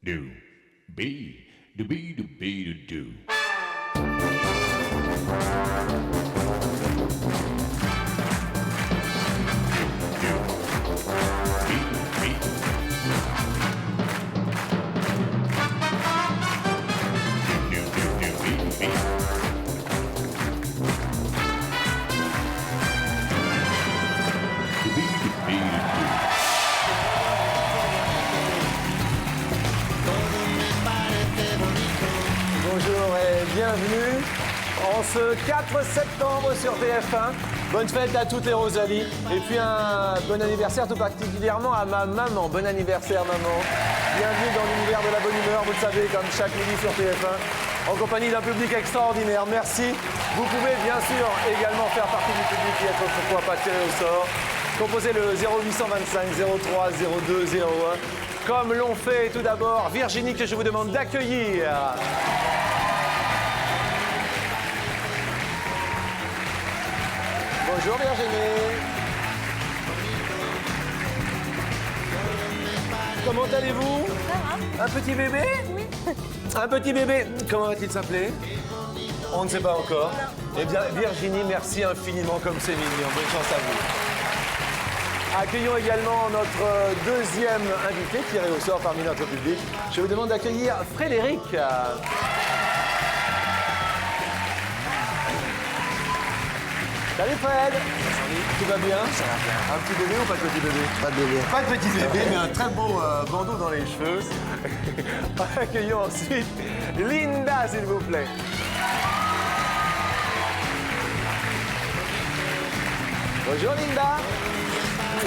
do, be, do, be, do, be, do, do. Bonjour et bienvenue en ce 4 septembre sur TF1. Bonne fête à toutes les Rosalie. Et puis un bon anniversaire tout particulièrement à ma maman. Bon anniversaire maman. Bienvenue dans l'univers de la bonne humeur, vous le savez, comme chaque midi sur TF1. En compagnie d'un public extraordinaire. Merci. Vous pouvez bien sûr également faire partie du public et être autrefois pas tiré au sort. Composez le 0825 03 02 01. Comme l'ont fait tout d'abord Virginie, que je vous demande d'accueillir. Bonjour Virginie. Comment allez-vous? Ça va? Un petit bébé? Oui. Un petit bébé. Comment va-t-il s'appeler? On ne sait pas encore. Eh bien Virginie, merci infiniment comme c'est mignon. Bonne chance à vous. Accueillons également notre deuxième invité tiré au sort parmi notre public. Je vous demande d'accueillir Frédéric. Salut Fred. Tout va bien? Ça va bien. Un petit bébé ou pas de petit bébé? Pas de bébé. Pas de petit bébé, mais un très beau bandeau dans les cheveux. Accueillons ensuite Linda, s'il vous plaît. Bonjour Linda.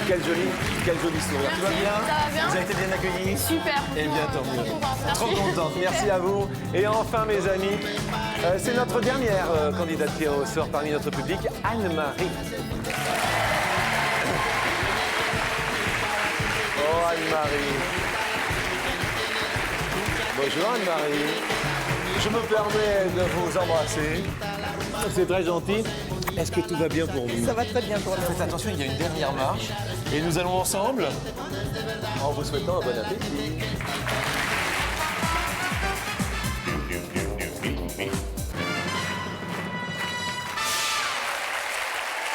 Quel joli sourire. Tout va bien? Ça va bien. Vous avez été bien accueillis? Super. Eh bien, tant mieux. Merci. Trop contente. Merci à vous. Et enfin, mes amis, c'est notre dernière candidate tirée au sort parmi notre public, Anne-Marie. Oh, Anne-Marie. Bonjour, Anne-Marie. Je me permets de vous embrasser. C'est très gentil. Est-ce que tout va bien pour vous? Ça va très bien pour nous. Faites attention, il y a une dernière marche. Et nous allons ensemble, en vous souhaitant un bon appétit.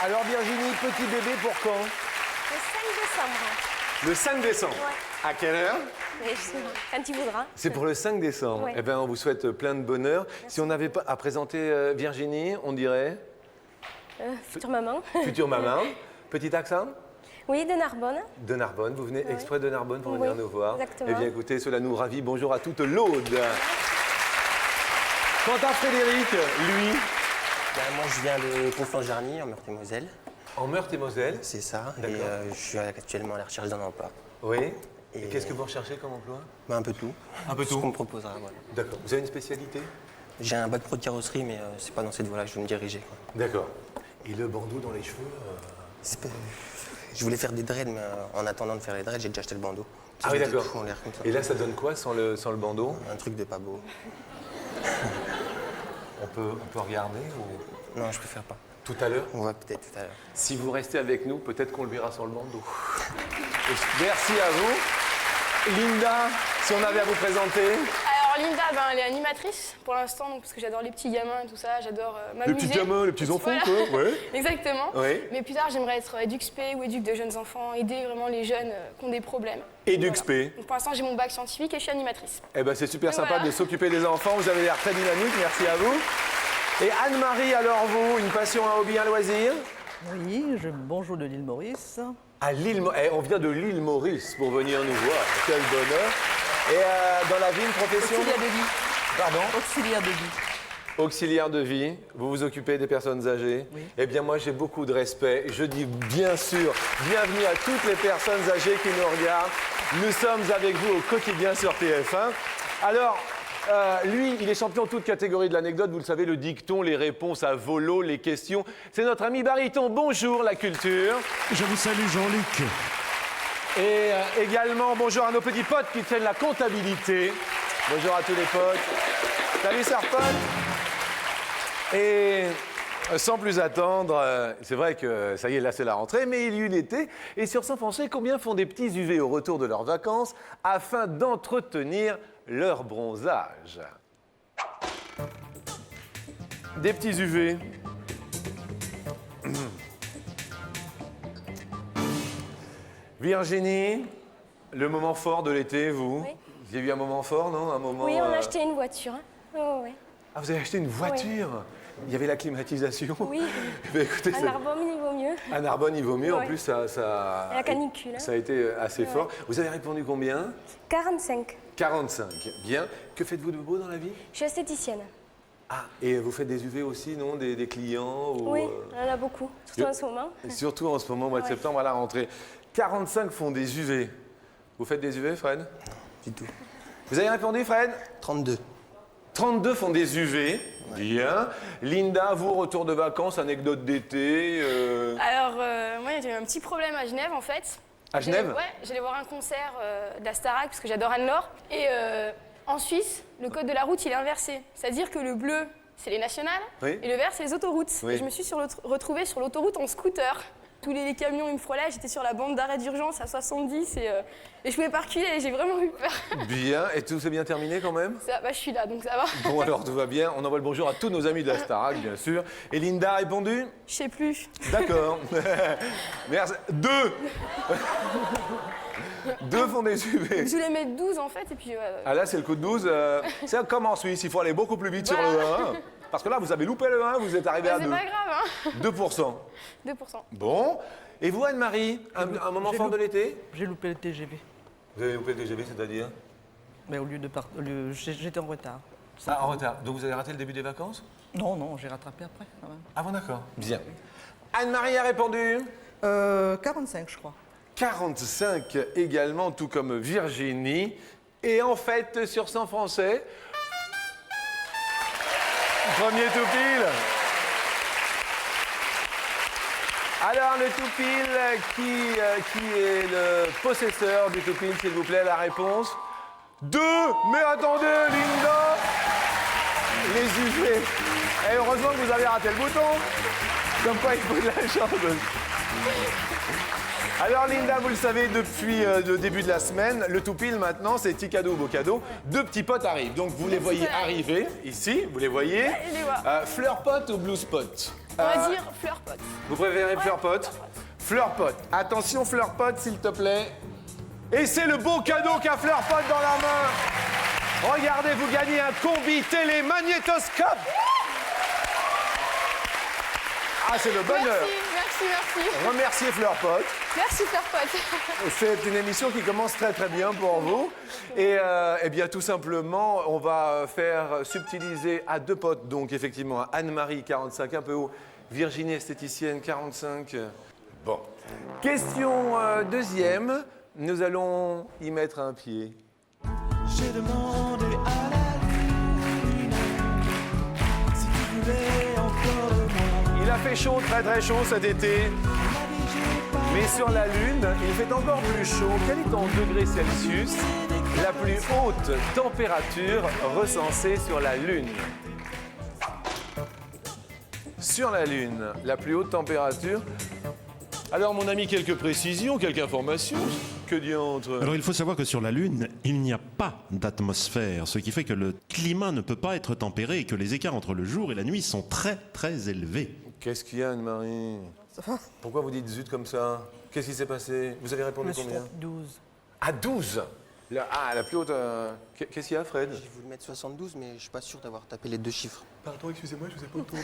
Alors Virginie, petit bébé pour quand? Le 5 décembre. Le 5 décembre. Ouais. À quelle heure? Mais quand tu voudras. C'est pour le 5 décembre. Ouais. Eh bien, on vous souhaite plein de bonheur. Si on n'avait pas à présenter Virginie, on dirait Future maman. future maman. Petit accent? Oui, de Narbonne. De Narbonne. Vous venez exprès de Narbonne pour Oui, venir nous voir. exactement. Eh bien, écoutez, cela nous ravit. Bonjour à toute l'Aude. Quant à Frédéric, lui, Moi, je viens de Conflans-Jarny, en Meurthe-et-Moselle. en Meurthe-et-Moselle. C'est ça. Et D'accord. je suis actuellement à la recherche d'un emploi. Oui. Et Et- qu'est-ce que vous recherchez comme emploi? Bah, un peu tout. Un peu Ce tout. qu'on me proposera, voilà. D'accord. Vous avez une spécialité? J'ai un bac pro de carrosserie, mais c'est pas dans cette voie-là que je veux me diriger, quoi. D'accord. Et le bandeau dans les cheveux C'est pas- Je voulais faire des dreads, mais en attendant de faire les dreads, j'ai déjà acheté le bandeau. Ah oui, Des d'accord. coups en l'air comme ça. Et là, ça donne quoi sans le bandeau? Un truc de pas beau. On peut regarder ou... Non, je préfère pas. Tout à l'heure? On va peut-être tout à l'heure. Si vous restez avec nous, peut-être qu'on le verra sans le bandeau. Merci à vous. Linda, si on avait à vous présenter. Alors Linda, elle est animatrice pour l'instant, donc, parce que j'adore les petits gamins et tout ça, j'adore m'amuser. Les petits gamins, les petits enfants, Voilà. quoi, ouais. Exactement. Oui. Mais plus tard, j'aimerais être éduc-spé ou éduc de jeunes enfants, aider vraiment les jeunes qui ont des problèmes. Éduc-spé. Voilà. Donc, pour l'instant, j'ai mon bac scientifique et je suis animatrice. Eh ben, c'est super sympa Voilà. de s'occuper des enfants. Vous avez l'air très dynamique, merci à vous. Et Anne-Marie, alors vous, une passion, un hobby, un loisir? Oui, bonjour de l'île Maurice. À l'île, on vient de l'île Maurice pour venir nous voir. Quel bonheur. Et dans la vie, une profession? Auxiliaire de vie. Pardon? Auxiliaire de vie. Auxiliaire de vie, vous vous occupez des personnes âgées. Oui. Eh bien, moi, j'ai beaucoup de respect. Je dis bien sûr, bienvenue à toutes les personnes âgées qui nous regardent. Nous sommes avec vous au quotidien sur TF1. Alors, lui, il est champion toute catégorie de l'anecdote. Vous le savez, le dicton, les réponses à volo, les questions. C'est notre ami Baryton. Bonjour, la culture. Je vous salue Jean-Luc. Et également, bonjour à nos petits potes qui tiennent la comptabilité. Bonjour à tous les potes. Salut, Sarpon. Et sans plus attendre, c'est vrai que ça y est, là c'est la rentrée, mais il y eut l'été. Et sur Saint-Français, combien font des petits UV au retour de leurs vacances afin d'entretenir leur bronzage? Des petits UV. Virginie, le moment fort de l'été, vous? Oui. Vous avez eu un moment fort, non? Un moment, Oui, on a acheté une voiture. Hein. Oh, ouais. Ah, vous avez acheté une voiture? Il y avait la climatisation? Oui. Eh bien, écoutez, À Narbonne, il vaut mieux. à Narbonne, il vaut mieux. En Ouais. plus, ça, Et la canicule, hein. ça a été assez fort. Vous avez répondu combien? 45. 45. Bien. Que faites-vous de beau dans la vie? Je suis esthéticienne. Ah, et vous faites des UV aussi, non? Des clients ou, Oui, on en a beaucoup, surtout Yo- en ce moment. Surtout en ce moment, au mois de Ouais. septembre, à la rentrée. 45 font des UV. Vous faites des UV, Fred? Du tout. Vous avez répondu, Fred? 32. 32 font des UV. Bien. Linda, vous, retour de vacances, anecdote d'été. Alors, moi, j'ai eu un petit problème à Genève, en fait. À Genève? Ouais, j'allais voir un concert de la Starac, parce que j'adore Anne-Laure. Et en Suisse, le code de la route, il est inversé. C'est-à-dire que le bleu, c'est les nationales, Oui. et le vert, c'est les autoroutes. Oui. Et je me suis retrouvée sur l'autoroute en scooter. Tous les camions, ils me frôlaient, j'étais sur la bande d'arrêt d'urgence à 70 et je pouvais pas reculer et j'ai vraiment eu peur. Bien. Et tout s'est bien terminé quand même? Ça, bah, je suis là, donc ça va. Bon, alors tout va bien. On envoie le bonjour à tous nos amis de la Starac, bien sûr. Et Linda a répondu? Je sais plus. D'accord. Merci. 2. 2 font des UV. Je voulais mettre 12 en fait, et puis... Ah là, c'est le coup de 12. C'est comme en Suisse, il faut aller beaucoup plus vite sur Voilà. le 1. Parce que là, vous avez loupé le 1, vous êtes arrivé bah, à c'est 2. pas grave, hein. 2%. 2%. Bon. Et vous, Anne-Marie, un moment J'ai fort de loupé. l'été? J'ai loupé le TGV. Vous avez loupé le TGV, c'est-à-dire? Mais au lieu de partir, j'étais en retard. Ah, en retard. Donc vous avez raté le début des vacances? Non, non, j'ai rattrapé après quand même. Ah bon, d'accord. Bien. Anne-Marie a répondu? 45, je crois. 45 également, tout comme Virginie. Et en fait, sur 100 Français, premier tout pile. Alors, le tout pile, qui est le possesseur du tout pile, s'il vous plaît, la réponse? 2. Mais attendez, Linda, les UV. Et heureusement que vous avez raté le bouton. Comme quoi, il faut de la chance. Alors Linda, vous le savez, depuis le début de la semaine, le tout pile maintenant, c'est petit cadeau, beau cadeau. 2 petits potes arrivent. Donc vous les voyez arriver ici, vous les voyez. je les vois. Fleur pot ou blue spot? On va dire fleur pote. Vous préférez fleur pot? Fleur pot. Attention fleur pot, s'il te plaît. Et c'est le beau cadeau qu'a fleur pot dans la main. Regardez, vous gagnez un combi télé magnétoscope. Ah, c'est le bonheur. Merci. Remerciez fleur pot. Merci fleur pote. C'est une émission qui commence très très bien pour vous. Et eh bien tout simplement, on va faire subtiliser à 2 potes, donc effectivement Anne-Marie, 45, un peu haut, Virginie, esthéticienne, 45. Bon. Question deuxième, nous allons y mettre un pied. J'ai demandé à la lune si tu voulais encore de moi. Il a fait chaud, très très chaud cet été. Mais sur la Lune, il fait encore plus chaud. Quelle est en degrés Celsius la plus haute température recensée sur la Lune? Sur la Lune, la plus haute température. Alors, mon ami, quelques précisions, quelques informations. Que diantre? Alors il faut savoir que sur la Lune, il n'y a pas d'atmosphère, ce qui fait que le climat ne peut pas être tempéré et que les écarts entre le jour et la nuit sont très très élevés. Qu'est-ce qu'il y a, Anne-Marie? Ça va? Pourquoi vous dites zut comme ça? Qu'est-ce qui s'est passé? Vous avez Je répondu me suis combien? trompé, 12. À 12. La plus haute... Qu'est-ce qu'il y a, Fred? J'ai voulu mettre 72, mais je suis pas sûr d'avoir tapé les 2 chiffres. Pardon, excusez-moi, je vous ai pas entendu.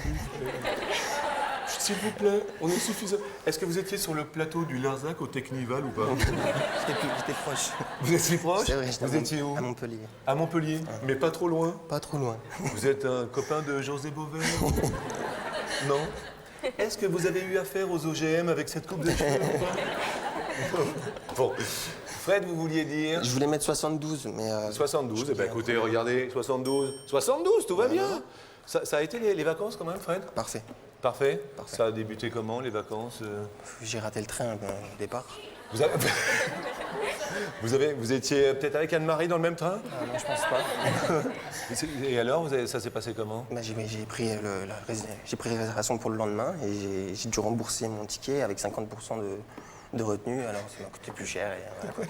S'il vous plaît, on est suffisant. Est-ce que vous étiez sur le plateau du Larzac au Technival ou pas? J'étais proche. Vous étiez proche? C'est vrai, j'étais Vous étiez où? à Montpellier. À Montpellier, mais pas trop loin. Pas trop loin. Vous êtes un copain de José Bové? Non? Est-ce que vous avez eu affaire aux OGM avec cette coupe de cheveux ou pas? Bon. Fred, vous vouliez dire? Je voulais mettre 72, mais... 72, eh ben écoutez, regardez, 72. 72, tout va bien. Ça a été les vacances quand même, Fred? Parfait. Parfait. Parfait. Ça a débuté comment, les vacances? J'ai raté le train au départ. Vous étiez peut-être avec Anne-Marie dans le même train? Ah non, je pense pas. Et alors, ça s'est passé comment? Bah, j'ai pris réservation pour le lendemain et j'ai dû rembourser mon ticket avec 50% de retenue, alors ça m'a coûté plus cher. Et voilà, quoi.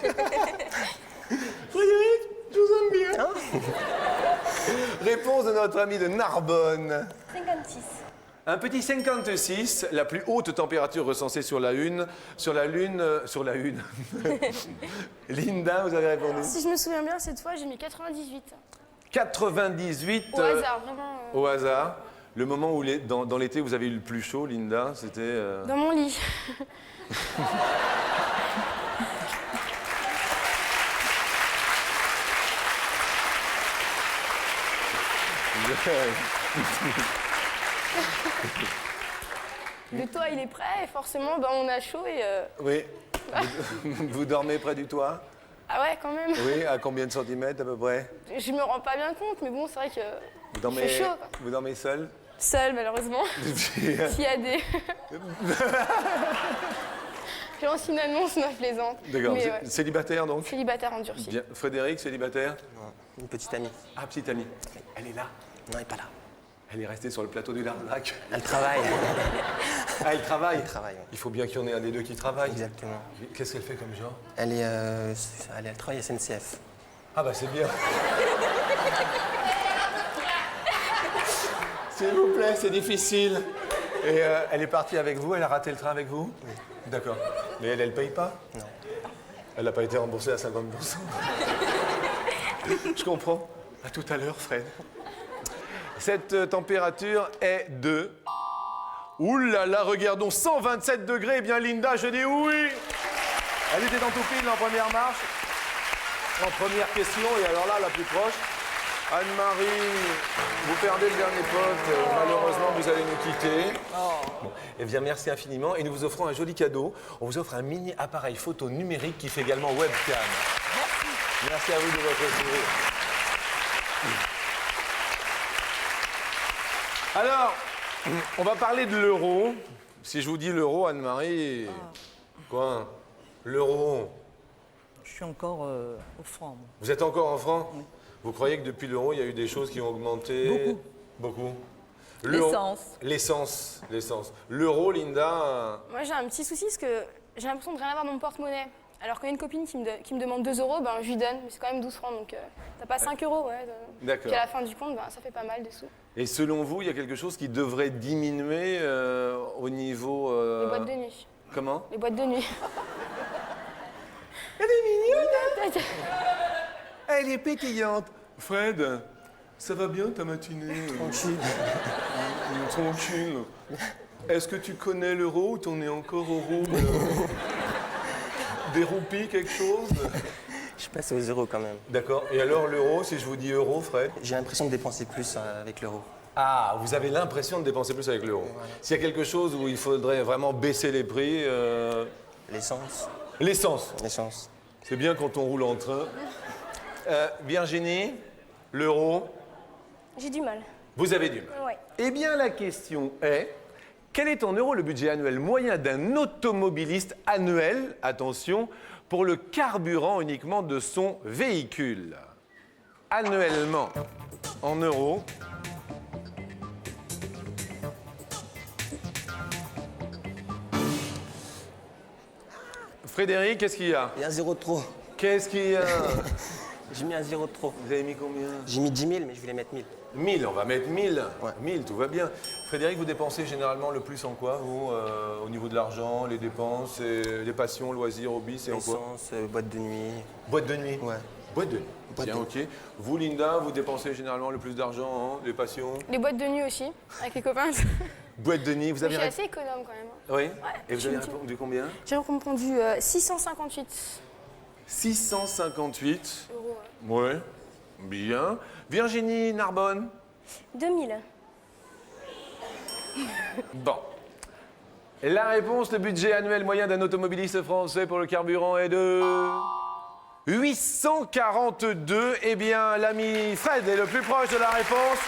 Frédéric, je vous aime bien. Réponse de notre ami de Narbonne. 56. Un petit 56, la plus haute température recensée sur la Lune. Linda, vous avez répondu? Si je me souviens bien, cette fois, j'ai mis 98. 98. Au hasard, vraiment. Au hasard. Le moment où dans l'été vous avez eu le plus chaud, Linda, c'était... Dans mon lit. Le toit, il est prêt et forcément, on a chaud et... Oui. Vous dormez près du toit? Ah ouais, quand même. Oui, à combien de centimètres à peu près? Je me rends pas bien compte, mais bon, c'est vrai que Vous dormez, il fait chaud. Quoi. vous dormez seul? Seul, malheureusement. S'il y a des... J'ai lancé une annonce, non, je plaisante. D'accord. Mais ouais. Célibataire donc? Célibataire endurci. Bien. Frédéric, célibataire? Non, une petite amie. Ah, petite amie. Elle est là. Non, elle n'est pas là. Elle est restée sur le plateau du Larzac. Elle travaille. Ah, elle travaille? Elle travaille, oui. Il faut bien qu'il y en ait un des deux qui travaille. Exactement. Qu'est-ce qu'elle fait comme genre? Elle travaille à SNCF. Ah bah c'est bien. S'il vous plaît, c'est difficile. Et elle est partie avec vous, elle a raté le train avec vous? Oui. D'accord. Mais elle paye pas? Non. Elle n'a pas été remboursée à 50%. Je comprends. À tout à l'heure, Fred. Cette température est de... Ouh là là, regardons, 127 degrés. Eh bien, Linda, je dis oui. Elle était dans tout pile en première marche. En première question, et alors là, la plus proche. Anne-Marie, vous perdez le dernier pote. Malheureusement, vous allez nous quitter. Bon, eh bien, merci infiniment. Et nous vous offrons un joli cadeau. On vous offre un mini appareil photo numérique qui fait également webcam. Merci. Merci à vous de votre sourire. Alors, on va parler de l'euro. Si je vous dis l'euro, Anne-Marie, quoi? L'euro. Je suis encore au franc. moi. Vous êtes encore en franc? Oui. Vous croyez que depuis l'euro, il y a eu des choses qui ont augmenté? Beaucoup. L'essence. L'essence. L'euro, Linda? Moi, j'ai un petit souci parce que j'ai l'impression de rien avoir dans mon porte-monnaie. Alors qu'il y a une copine qui me demande 2 €, je lui donne, mais c'est quand même 12 francs, donc t'as pas 5 €, ouais. D'accord. Puis à la fin du compte, ça fait pas mal de sous. Et selon vous, il y a quelque chose qui devrait diminuer au niveau... Les boîtes de nuit. Comment? Les boîtes de nuit. Elle est mignonne. Elle est pétillante. Fred, ça va bien ta matinée? Tranquille. Tranquille. Est-ce que tu connais l'euro ou t'en es encore au rouble? Des roupies, quelque chose? Je suis passé aux euros quand même. D'accord. Et alors l'euro, si je vous dis euro, Fred? J'ai l'impression de dépenser plus avec l'euro. Ah, vous avez l'impression de dépenser plus avec l'euro. Voilà. S'il y a quelque chose où il faudrait vraiment baisser les prix... L'essence. L'essence. L'essence. C'est bien quand on roule en train. Virginie, l'euro, J'ai du mal. vous avez du mal. Ouais. Eh bien, la question est, quel est en euros le budget annuel moyen d'un automobiliste annuel, attention, pour le carburant uniquement de son véhicule? Annuellement, en euros. Frédéric, qu'est-ce qu'il y a? Il y a un zéro de trop. Qu'est-ce qu'il y a? J'ai mis un zéro de trop. Vous avez mis combien? J'ai mis 10 000, mais je voulais mettre 1000. 1000, on va mettre 1000. Ouais. 1000, tout va bien. Frédéric, vous dépensez généralement le plus en quoi, vous, au niveau de l'argent, les dépenses, les passions, loisirs, hobbies, c'est en quoi? Essence, boîte de nuit. Boîte de nuit? Ouais. Boîte de nuit. Boîte Bien, de ok. Vous, Linda, vous dépensez généralement le plus d'argent, hein, les passions? Les boîtes de nuit aussi, avec les copains. Boîte de nuit, vous Je avez suis répondu? assez économe quand même. Oui. Et je vous suis avez une petite- répondu combien? J'ai répondu 658 658. €. Oui. Bien. Virginie, Narbonne? 2000. Bon. La réponse, le budget annuel moyen d'un automobiliste français pour le carburant est de 842. Eh bien, l'ami Fred est le plus proche de la réponse.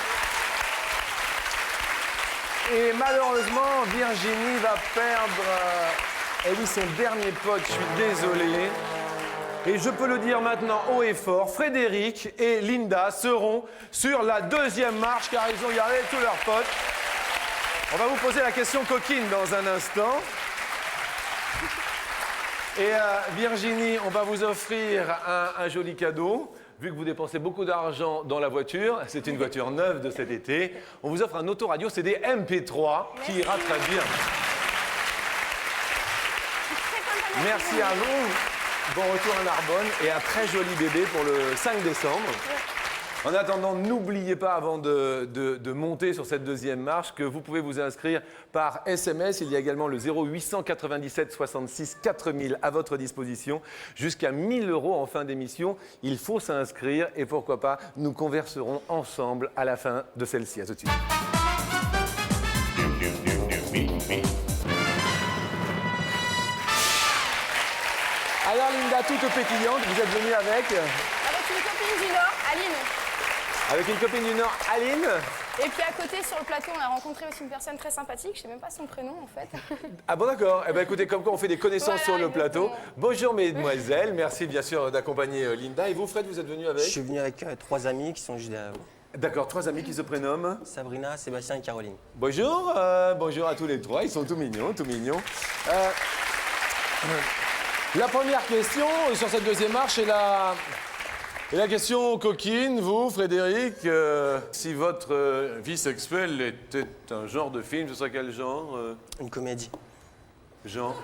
Et malheureusement, Virginie va perdre Elle est son dernier pote, je suis désolé. Et je peux le dire maintenant haut et fort, Frédéric et Linda seront sur la deuxième marche car ils ont gardé tous leurs potes. On va vous poser la question coquine dans un instant. Et Virginie, on va vous offrir un joli cadeau. Vu que vous dépensez beaucoup d'argent dans la voiture, c'est une voiture neuve de cet été, on vous offre un autoradio CD MP3 qui ira très bien. Merci à vous. Bon retour à Narbonne et un très joli bébé pour le 5 décembre. En attendant, n'oubliez pas avant de monter sur cette deuxième marche que vous pouvez vous inscrire par SMS. Il y a également le 0897 66 4000 à votre disposition. Jusqu'à 1 000 € en fin d'émission. Il faut s'inscrire et pourquoi pas, nous converserons ensemble à la fin de celle-ci. À tout de suite. Alors Linda, toute pétillante, vous êtes venue avec Avec une copine du Nord, Aline. Avec une copine du Nord, Aline. Et puis à côté, sur le plateau, on a rencontré aussi une personne très sympathique. Je sais même pas son prénom, en fait. Ah bon, d'accord. Eh bien, écoutez, comme quoi on fait des connaissances Voilà, sur le exactement. plateau. Bonjour, mesdemoiselles. Merci, bien sûr, d'accompagner Linda. Et vous, Fred, vous êtes venu avec Je suis venu avec 3 amis qui sont juste derrière vous. D'accord, 3 amis qui se prénomment. Sabrina, Sébastien et Caroline. Bonjour, bonjour à tous les 3. Ils sont tout mignons, tout mignons. La première question sur cette deuxième marche est la question coquine. Vous, Frédéric, si votre vie sexuelle était un genre de film, ce serait quel genre Une comédie. Genre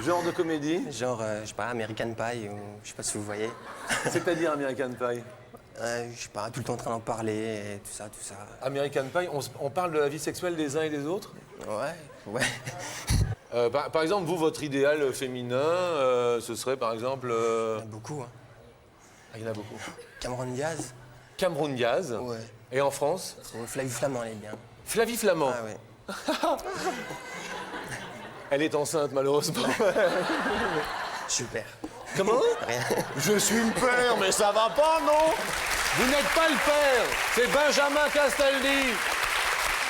Genre de comédie Genre, je sais pas, American Pie, ou je sais pas si vous voyez. C'est-à-dire American Pie. Je sais pas, tout le temps en train d'en parler, et tout ça, tout ça. American Pie, on parle de la vie sexuelle des uns et des autres. Ouais. Par exemple, vous, votre idéal féminin, ce serait par exemple... Il y en a beaucoup, hein. Ah, il y en a beaucoup. Cameron Diaz. Cameron Diaz. Ouais. Et en France Flavie Flamand, elle est bien. Flavie Flamand. Ah ouais. Elle est enceinte, malheureusement. Super. Comment Rien. Je suis le père, mais ça va pas, non? Vous n'êtes pas le père, c'est Benjamin Castaldi.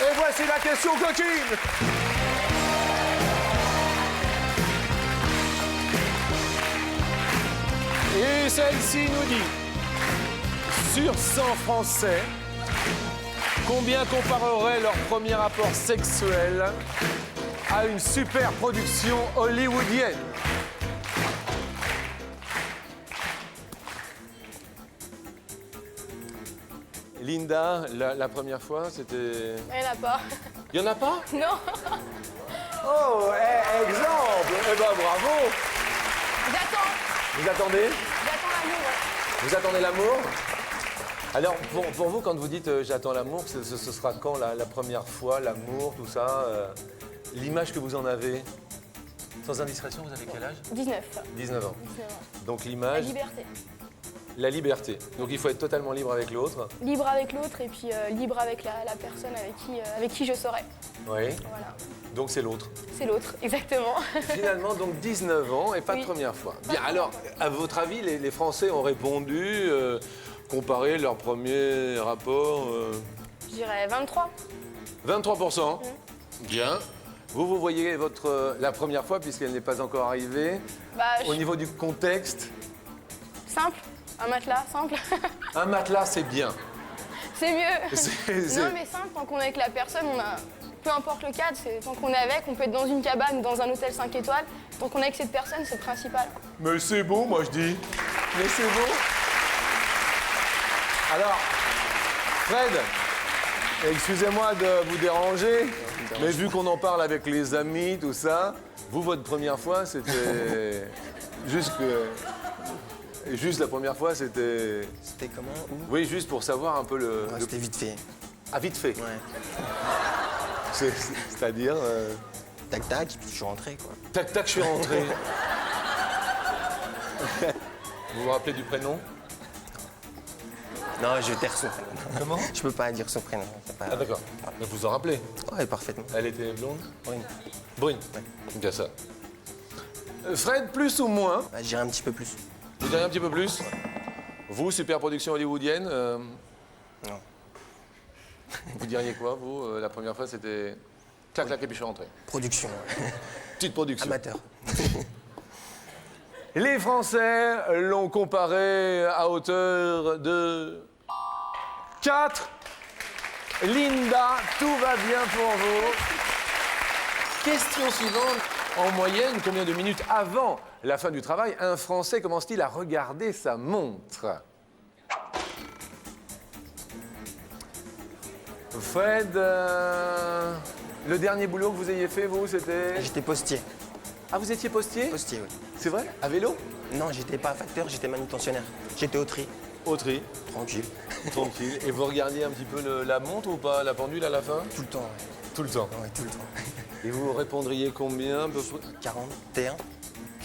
Et voici la question coquine. Et celle-ci nous dit, sur 100 Français, combien compareraient leur premier rapport sexuel à une super production hollywoodienne? Linda, la première fois, c'était... Il n'y en a pas. Il n'y en a pas? Non. Oh, exemple! Eh ben bravo! J'attends. Vous attendez? J'attends l'amour. Ouais. Vous attendez l'amour? Alors, pour vous, quand vous dites j'attends l'amour, ce sera quand la première fois, l'amour, tout ça l'image que vous en avez? Sans indiscrétion, vous avez quel âge? 19. 19 ans. 19 ans. Donc La l'image, liberté. la liberté. Donc il faut être totalement libre avec l'autre. Libre avec l'autre et puis libre avec la personne avec qui je serai. Oui. Voilà. Donc c'est l'autre. C'est l'autre, exactement. Finalement, donc 19 ans et pas de Oui. première fois. Bien, alors, à votre avis, les Français ont répondu, comparé leur premier rapport, Je dirais 23. 23%. Bien. Vous voyez la première fois, puisqu'elle n'est pas encore arrivée, Bah, au niveau du contexte, simple. Un matelas, simple. un matelas, c'est bien. C'est mieux. C'est- Non, mais simple, tant qu'on est avec la personne, peu importe le cadre, tant qu'on est avec, on peut être dans une cabane ou dans un hôtel 5 étoiles. Tant qu'on est avec cette personne, c'est le principal. Mais c'est beau, moi je dis. Mais c'est beau. Alors, Fred, excusez-moi de vous déranger, mais vu qu'on en parle avec les amis, tout ça, vous, votre première fois, c'était juste la première fois, c'était... C'était comment? Où? Oui, juste pour savoir un peu le... Ouais, c'était vite fait. Ah, vite fait. Ouais. C'est-à-dire... Tac tac, puis je suis rentré quoi. Tac, tac, je suis rentré. Vous vous rappelez du prénom? Non, je taire son prénom. Comment? Je peux pas dire son prénom. c'est Pas... Ah, d'accord. Mais vous vous en rappelez? Ouais, parfaitement. Elle était blonde? Oui. Brune. Bien ça. Fred, plus ou moins? Bah, je dirais un petit peu plus. Vous diriez un petit peu plus? Vous, super production hollywoodienne, Non. vous diriez quoi, vous? La première fois, c'était... Clac, clac, et puis je suis rentré. Production. Petite production. Amateur. Les Français l'ont comparé à hauteur de 4. Linda, tout va bien pour vous. Question suivante. En moyenne, combien de minutes avant la fin du travail, un Français commence-t-il à regarder sa montre? Fred, le dernier boulot que vous ayez fait, vous, c'était... J'étais postier. Ah, vous étiez postier? Postier, oui. C'est vrai? À vélo? Non, j'étais pas facteur, j'étais manutentionnaire. J'étais au tri. Au tri. Tranquille. Tranquille. Et vous regardiez un petit peu la montre ou pas? La pendule à la fin? Tout le temps, ouais. Tout le temps. Ouais, tout le temps. Et vous répondriez combien à peu près? 41.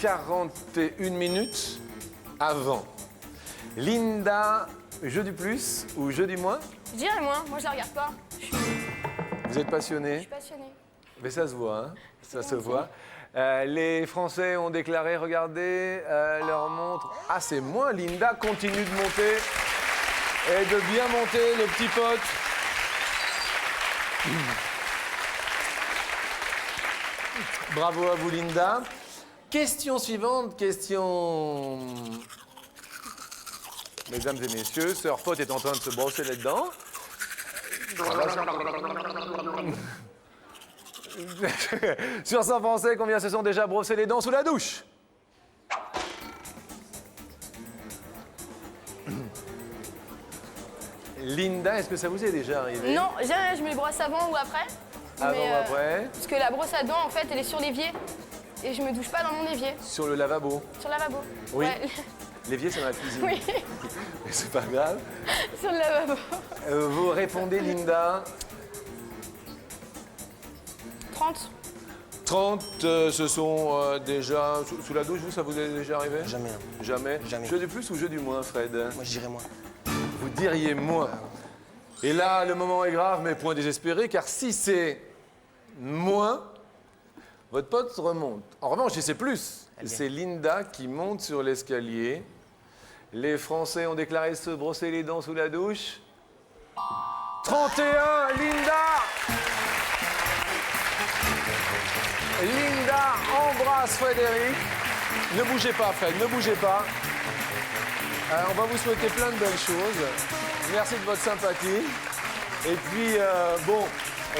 41 minutes avant. Linda, jeu du plus ou jeu du moins? Je dirais moi je la regarde pas. Vous êtes Je passionné? suis passionnée. Mais ça se voit, hein? Ça se voit. Les Français ont déclaré, regardez leur montre. Ah, c'est moins. Linda continue de monter et de bien monter, le petit pote. Bravo à vous, Linda. Question suivante, question... Mesdames et messieurs, Sœur Pote est en train de se brosser les dents. Sur 100 Français, combien se sont déjà brossés les dents sous la douche? Linda, est-ce que ça vous est déjà arrivé? Non, jamais je me les brosse avant ou après. Avant Mais, ou après? Parce que la brosse à dents, en fait, elle est sur l'évier. Et je me douche pas dans mon évier. Sur le lavabo? Sur le lavabo. Oui. Ouais. L'évier, c'est dans la cuisine. Oui, Mais c'est pas grave. sur le lavabo. Vous répondez, Linda. 30. 30, ce sont déjà... Sous la douche, vous, ça vous est déjà arrivé? Jamais. hein. Jamais? Jamais. Jeu du plus ou jeu du moins, Fred? Moi, je dirais moins. Vous diriez moins. Et là, le moment est grave, mais point désespéré, car si c'est moins, votre pote remonte. En revanche, si c'est plus, c'est Linda qui monte sur l'escalier. Les Français ont déclaré se brosser les dents sous la douche. 31, Linda! Linda embrasse Frédéric. Ne bougez pas, Fred, ne bougez pas. On va vous souhaiter plein de belles choses. Merci de votre sympathie. Et puis, bon,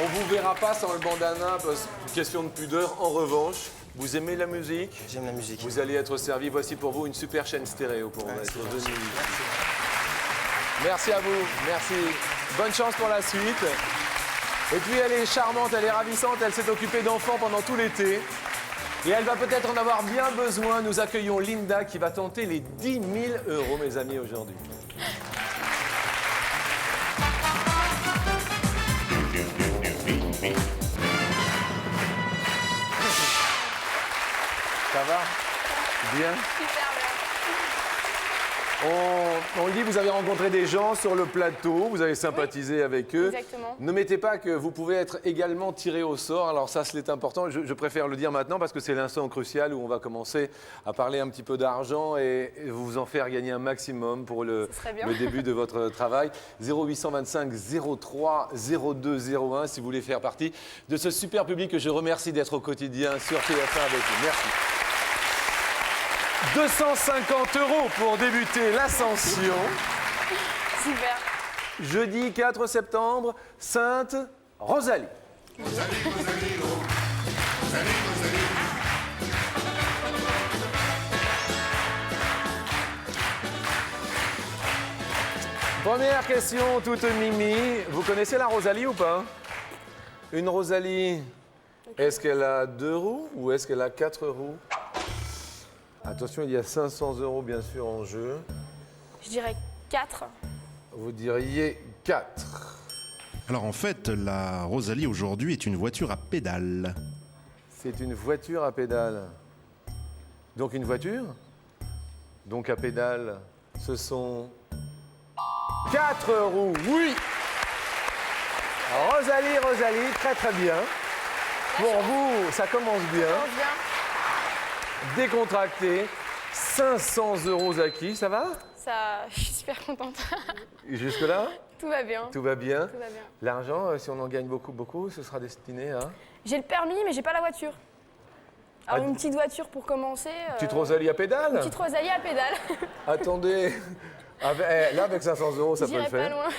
on vous verra pas sans le bandana, parce que question de pudeur. En revanche, vous aimez la musique? J'aime la musique. Vous allez être servi. Voici pour vous une super chaîne stéréo pour mettre c'est de gentil. musique. Merci à vous. Merci. Bonne chance pour la suite. Et puis, elle est charmante, elle est ravissante. Elle s'est occupée d'enfants pendant tout l'été. Et elle va peut-être en avoir bien besoin. Nous accueillons Linda qui va tenter les 10 000 €, mes amis, aujourd'hui. Ça va? Bien? Super bien. On le dit, vous avez rencontré des gens sur le plateau, vous avez sympathisé avec eux. Exactement. Ne mettez pas que vous pouvez être également tiré au sort. Alors ça, c'est important. Je préfère le dire maintenant parce que c'est l'instant crucial où on va commencer à parler un petit peu d'argent et vous en faire gagner un maximum pour le serait bien. début de votre travail. 0825 03 02 01 si vous voulez faire partie de ce super public que je remercie d'être au quotidien sur TF1 avec vous. Merci. 250 € pour débuter l'ascension. Super. Jeudi 4 septembre, Sainte Rosalie. Première question toute mimi. Vous connaissez la Rosalie ou pas? Une Rosalie, est-ce qu'elle a 2 roues ou est-ce qu'elle a 4 roues? Attention, il y a 500 € bien sûr en jeu. Je dirais 4. Vous diriez 4. Alors en fait, la Rosalie aujourd'hui est une voiture à pédales. C'est une voiture à pédales. Donc une voiture? Donc à pédales, ce sont 4 roues. Oui! Rosalie, très très bien. Pour vous, ça commence bien. On vient. Décontracté. 500 € acquis, ça va? Ça, je suis super contente. Jusque-là, Tout va bien. tout va bien. Tout va bien. L'argent, si on en gagne beaucoup, ce sera destiné à... J'ai le permis, mais j'ai pas la voiture. Alors Ah, une petite voiture pour commencer. Petite Rosalie à pédale. Petite Rosalie à pédale. Attendez, là avec 500 € ça peut le J'irai pas faire. loin.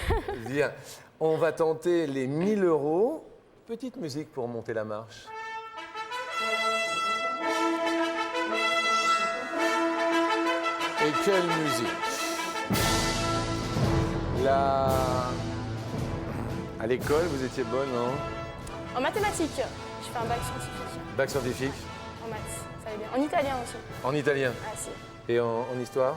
Bien, on va tenter les 1000 €. Petite musique pour monter la marche. Et quelle musique! Là, à l'école, vous étiez bonne, non? En mathématiques, je fais un bac scientifique. Bac scientifique, En maths, ça va bien. En italien aussi. en italien Ah si. et en histoire?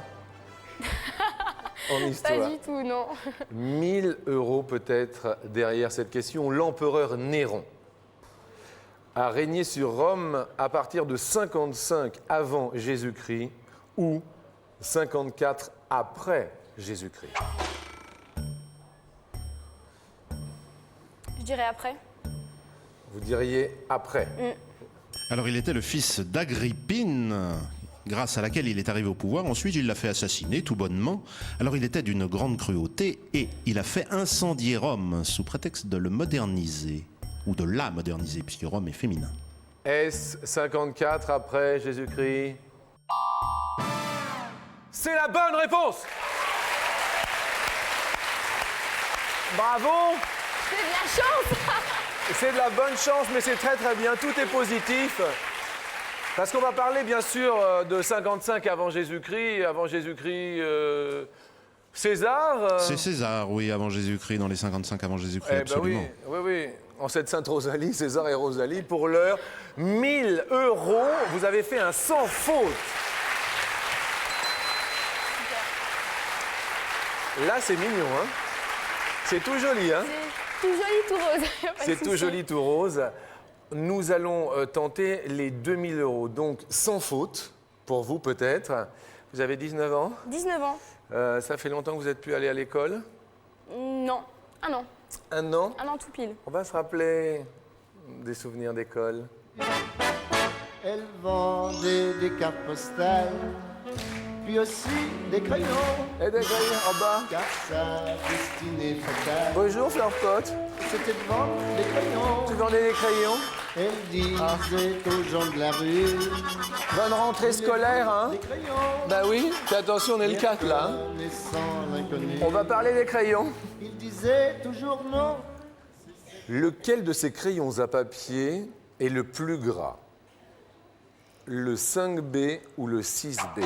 En histoire. Pas du tout, non. 1000 € peut-être derrière cette question. L'empereur Néron a régné sur Rome à partir de 55 avant Jésus-Christ ou 54 après Jésus-Christ. Je dirais après. Vous diriez après. Alors il était le fils d'Agrippine, grâce à laquelle il est arrivé au pouvoir. Ensuite, il l'a fait assassiner tout bonnement. Alors il était d'une grande cruauté et il a fait incendier Rome sous prétexte de le moderniser, ou de la moderniser, puisque Rome est féminin. Est-ce 54 après Jésus-Christ? C'est la bonne réponse! Bravo! C'est de la chance. C'est de la bonne chance, mais c'est très très bien. Tout est positif. Parce qu'on va parler bien sûr de 55 avant Jésus-Christ. Avant Jésus-Christ, César. C'est César, oui, avant Jésus-Christ, dans les 55 avant Jésus-Christ, Eh ben absolument. oui, oui, oui. En cette Sainte Rosalie, César et Rosalie, pour l'heure, 1000 €. Vous avez fait un sans faute. Là, c'est mignon, hein? C'est tout joli, hein? C'est tout joli, tout rose. Y a pas de C'est tout souci. joli, tout rose. Nous allons tenter les 2000 €. Donc, sans faute, pour vous peut-être. Vous avez 19 ans. 19 ans. Ça fait longtemps que vous n'êtes plus allé à l'école? Non. Un an. Un an. Un an tout pile. On va se rappeler des souvenirs d'école. Elle vendait des cartes postales, puis aussi des crayons, Et des crayons en bas. car sa destinée fatale, Bonjour, Fleur Pote. c'était de vendre des crayons. Tu vendais des crayons? Elle disait aux gens de la rue, Bonne rentrée scolaire, hein? des crayons, Bah oui. Fais attention, on est le 4 là, hein. connaissant l'inconnu. On va parler des crayons. Il disait toujours non. Lequel de ces crayons à papier est le plus gras? Le 5B ou le 6B?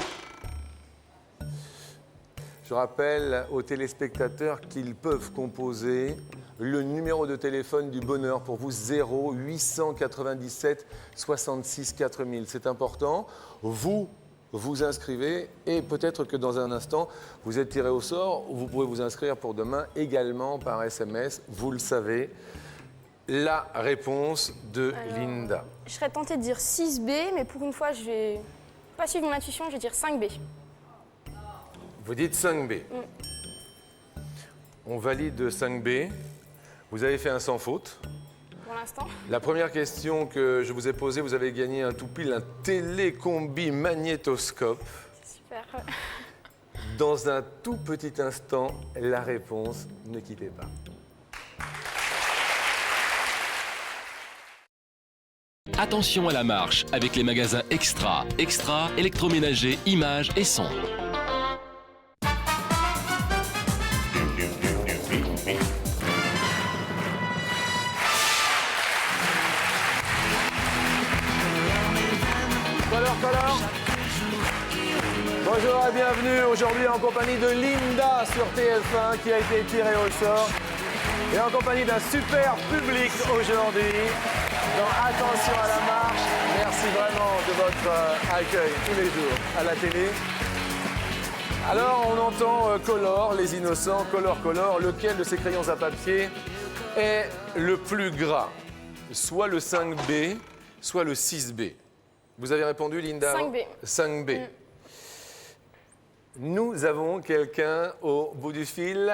Je rappelle aux téléspectateurs qu'ils peuvent composer le numéro de téléphone du bonheur pour vous, 0897 66 4000. C'est important. Vous vous inscrivez et peut-être que dans un instant, vous êtes tiré au sort. Vous pouvez vous inscrire pour demain également par SMS. Vous le savez. La réponse de Linda. Je serais tentée de dire 6B, mais pour une fois, je vais pas suivre mon intuition, je vais dire 5B. Vous dites 5B. On valide 5B. Vous avez fait un sans faute. Pour l'instant. La première question que je vous ai posée, vous avez gagné un tout pile, un télécombi magnétoscope. Super. Dans un tout petit instant, la réponse, ne quittez pas. Attention à la marche avec les magasins Extra, électroménager, images et son. Color. Bonjour et bienvenue aujourd'hui en compagnie de Linda sur TF1 qui a été tirée au sort et en compagnie d'un super public aujourd'hui dans Attention à la marche. Merci vraiment de votre accueil tous les jours à la télé. Alors on entend Color, les innocents, Color, lequel de ces crayons à papier est le plus gras? Soit le 5B, soit le 6B. Vous avez répondu, Linda? 5B. 5B. Nous avons quelqu'un au bout du fil.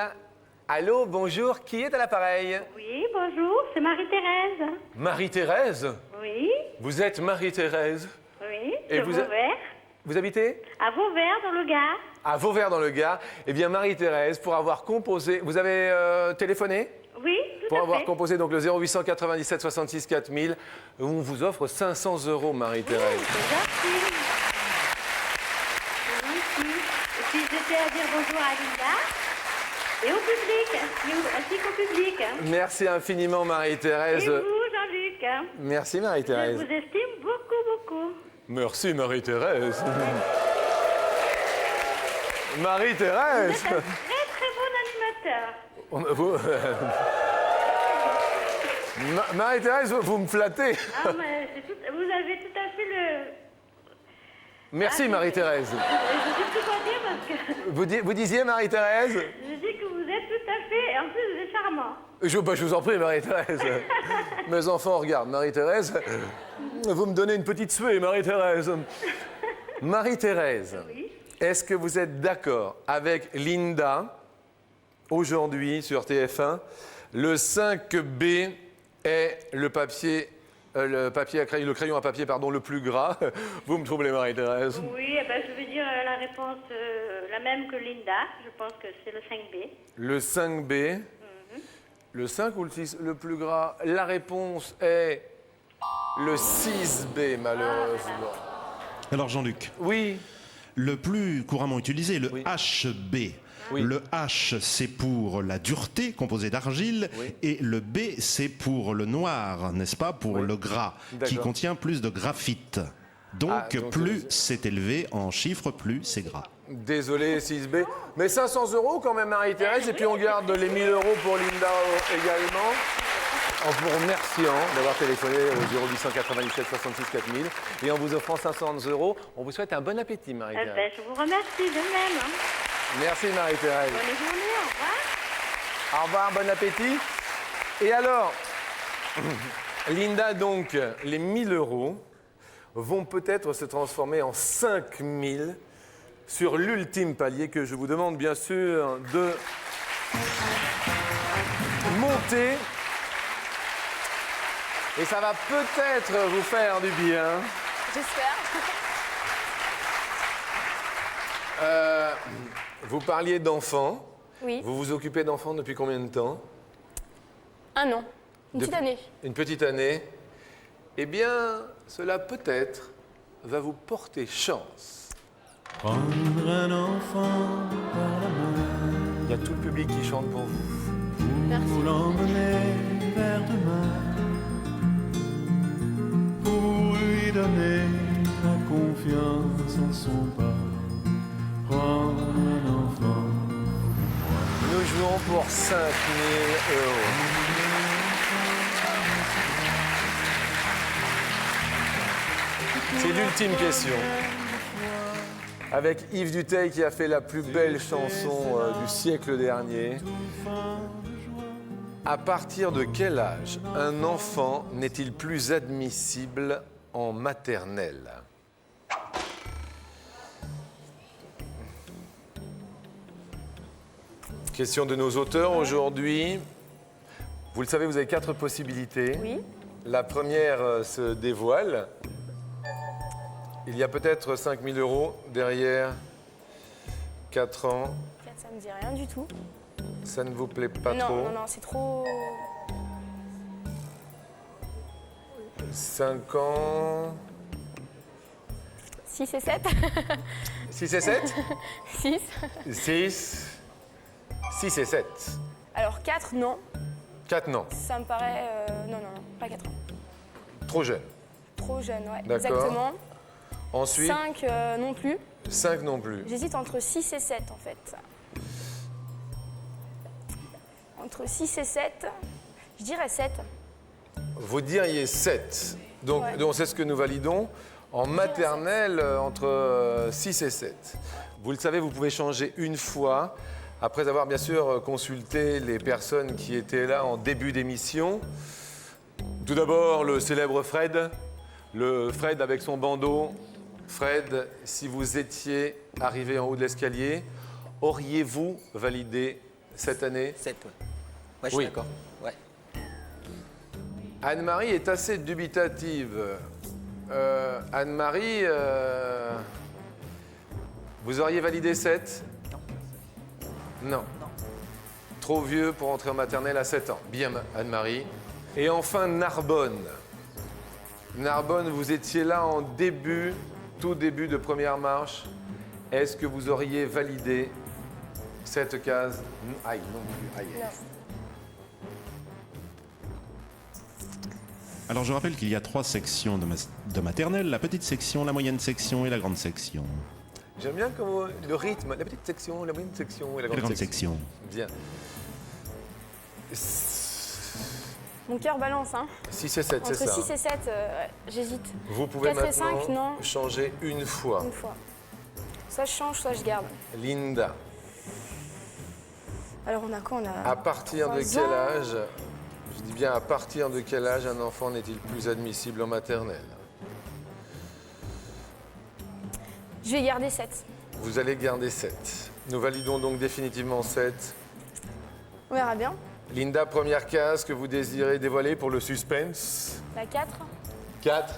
Allô, bonjour, qui est à l'appareil? Oui, bonjour, c'est Marie-Thérèse. Marie-Thérèse? Oui, Vous êtes Marie-Thérèse? oui, Et de vous Vauvert. Vous habitez À Vauvert, dans le Gard. à Vauvert dans le Gard. Eh bien, Marie-Thérèse, pour avoir composé... Vous avez téléphoné? Oui, tout Pour à avoir fait. composé donc le 0897 66 4000, on vous offre 500 €, Marie-Thérèse. C'est gentil. C'est gentil. Et puis, je tiens à dire bonjour à Linda et au public, ainsi qu'au public. Merci infiniment, Et Marie-Thérèse. vous, Jean-Luc. Merci, Je Marie-Thérèse. vous estime beaucoup, beaucoup. Merci, Marie-Thérèse. Marie-Thérèse. Vous êtes un très, très bon animateur. Marie-Thérèse, vous me flattez. Ah, mais vous avez tout à fait le... Merci, Marie-Thérèse. Je sais plus quoi dire parce que Vous disiez, Marie-Thérèse? je dis que vous êtes tout à fait... Et en plus, vous êtes charmant. Je vous en prie, Marie-Thérèse. Mes enfants regardent, Marie-Thérèse. Vous me donnez une petite suée, Marie-Thérèse. Marie-Thérèse, est-ce que vous êtes d'accord avec Linda, aujourd'hui sur TF1, le 5B est le crayon à papier, pardon, le plus gras. Vous me troublez, Marie-Thérèse. Oui, eh ben, je veux dire la réponse la même que Linda. Je pense que c'est le 5B. Le 5B, le 5 ou le 6, le plus gras. La réponse est le 6B, malheureusement. Alors Jean-Luc, Oui. le plus couramment utilisé, le Oui. HB. Oui. Le H, c'est pour la dureté, composée d'argile, Oui. et le B, c'est pour le noir, n'est-ce pas, pour Oui. le gras, qui D'accord. contient plus de graphite. Donc, Ah, donc, plus c'est élevé en chiffres, plus c'est gras. Désolé, 6B. Mais 500 € quand même, Marie-Thérèse. Et puis on garde les 1000 € pour Linda également. En vous remerciant d'avoir téléphoné au 0897 66 4000. Et en vous offrant 500 €, on vous souhaite un bon appétit, Eh Marie-Thérèse. ben, je vous remercie de même. Hein. Merci, Marie-Thérèse. Bonne journée, au revoir. Au revoir, bon appétit. Et alors, Linda, donc, les 1000 € vont peut-être se transformer en 5000 sur l'ultime palier que je vous demande bien sûr de monter. Et ça va peut-être vous faire du bien. J'espère. Vous parliez d'enfants. Oui. Vous vous occupez d'enfants depuis combien de temps? 1 an. Une petite Depuis- année. Une petite année. Eh bien, cela peut-être va vous porter chance. Prendre un enfant par la main, Il y a tout le public qui chante pour vous. pour l'emmener vers demain, pour lui donner la confiance en son pas. Prendre un enfant. Nous jouons pour 5000 €. C'est l'ultime question. Avec Yves Duteil qui a fait la plus belle chanson du siècle dernier. À partir de quel âge un enfant n'est-il plus admissible en maternelle? Question de nos auteurs aujourd'hui. Vous le savez, vous avez 4 possibilités. Oui. La première se dévoile. Il y a peut-être 5000 € derrière 4 ans. 4, ça me dit rien du tout. Ça ne vous plaît pas non, trop? non, non, c'est trop. 5 ans. 6 et 7. 6 et 7? 6. 6 et 7. Alors 4, non. 4 non. Ça me paraît. Non, non, non, pas 4 ans. Trop jeune. Trop jeune, ouais. D'accord. Exactement. Ensuite, 5 non plus. 5 non plus. J'hésite entre 6 et 7 en fait. Entre 6 et 7, je dirais 7. Vous diriez 7. Donc, Ouais. donc c'est ce que nous validons. En maternelle, entre 6 et 7. Vous le savez, vous pouvez changer une fois, après avoir bien sûr consulté les personnes qui étaient là en début d'émission. Tout d'abord, le célèbre Fred. Le Fred avec son bandeau. Fred, si vous étiez arrivé en haut de l'escalier, auriez-vous validé cette année? 7, ouais. Ouais, je suis Oui. d'accord. Ouais. Anne-Marie est assez dubitative. Anne-Marie, Vous auriez validé 7? Non. Trop vieux pour entrer en maternelle à 7 ans. Bien, Anne-Marie. Et enfin, Narbonne. Narbonne, vous étiez là en début, tout début de première marche. Est-ce que vous auriez validé cette case? Aïe, non plus. Aïe. Alors je rappelle qu'il y a 3 sections de maternelle, la petite section, la moyenne section et la grande section. J'aime bien comment le rythme, la petite section, la moyenne section et la grande section. Bien. Mon cœur balance, hein. 6 et 7, c'est ça. Entre 6 et 7, j'hésite. Vous pouvez 4 et maintenant 5, non. changer une fois. Une fois. Soit je change, soit je garde. Linda, Alors on a quoi? On a à partir de 3 quel ans. âge, je dis bien à partir de quel âge un enfant n'est-il plus admissible en maternelle? Je vais garder 7. Vous allez garder 7. Nous validons donc définitivement 7. On verra bien. Linda, première case que vous désirez dévoiler pour le suspense. La 4. 4.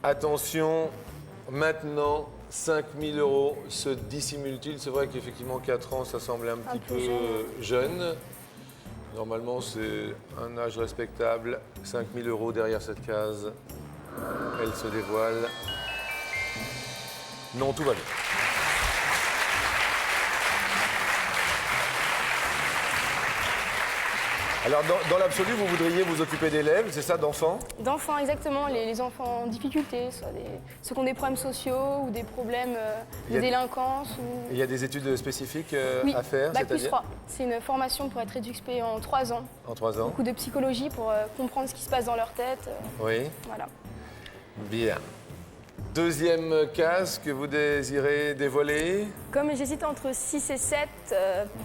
Attention, maintenant, 5 000 € se dissimule-t-il? C'est vrai qu'effectivement, 4 ans, ça semble un petit peu jeune. Normalement, c'est un âge respectable. 5 000 € derrière cette case. Elle se dévoile. Non, tout va bien. Alors, dans l'absolu, vous voudriez vous occuper d'élèves, c'est ça, d'enfants? D'enfants, exactement. Les enfants en difficulté, soit ceux qui ont des problèmes sociaux ou des problèmes de délinquance. Il y a des études spécifiques Oui, à faire, Bac plus c'est-à-dire 3. C'est une formation pour être éduqué en 3 ans. En 3 ans? Beaucoup de psychologie pour comprendre ce qui se passe dans leur tête. Oui. Voilà. Bien. Deuxième case que vous désirez dévoiler? Comme j'hésite entre 6 et 7,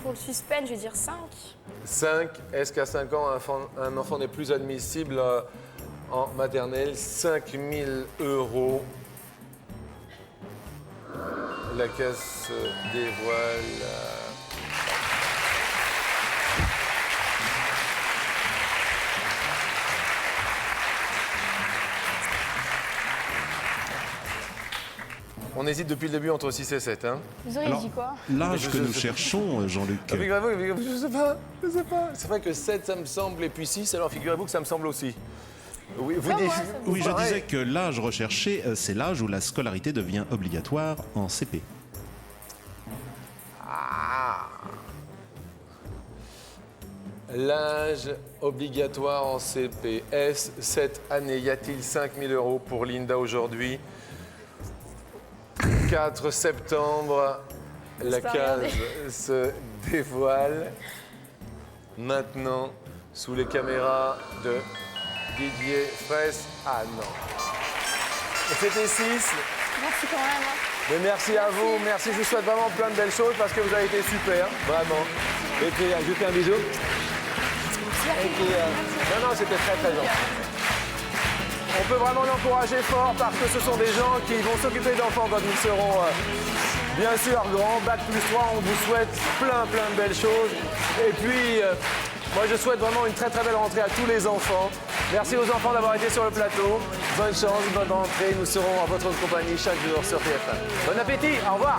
pour le suspense, je vais dire 5. 5. Est-ce qu'à 5 ans, un enfant n'est plus admissible en maternelle? 5 000 €. La case se dévoile. On hésite depuis le début entre 6 et 7. Hein. Vous auriez dit quoi? L'âge que nous cherchons, Jean-Luc. Figurez-vous, je sais pas. C'est vrai que 7, ça me semble, et puis 6, alors figurez-vous que ça me semble aussi. Oui, vous dites... Oui, je disais que l'âge recherché, c'est l'âge où la scolarité devient obligatoire en CP. Ah. L'âge obligatoire en CPS, cette année, y a-t-il 5 000 € pour Linda aujourd'hui? 4 septembre, la case se dévoile. Maintenant, sous les caméras de Didier Fraisse. Ah non. C'était 6. Merci quand même. Mais merci à vous, merci. Je vous souhaite vraiment plein de belles choses parce que vous avez été super, vraiment. Et puis, je vous fais un bisou. Et puis, non, c'était très très gentil. On peut vraiment l'encourager fort parce que ce sont des gens qui vont s'occuper d'enfants quand ils seront bien sûr grands. Bac plus 3, on vous souhaite plein de belles choses. Et puis, moi je souhaite vraiment une très belle rentrée à tous les enfants. Merci aux enfants d'avoir été sur le plateau. Bonne chance, bonne rentrée. Nous serons à votre compagnie chaque jour sur TF1. Bon appétit, au revoir.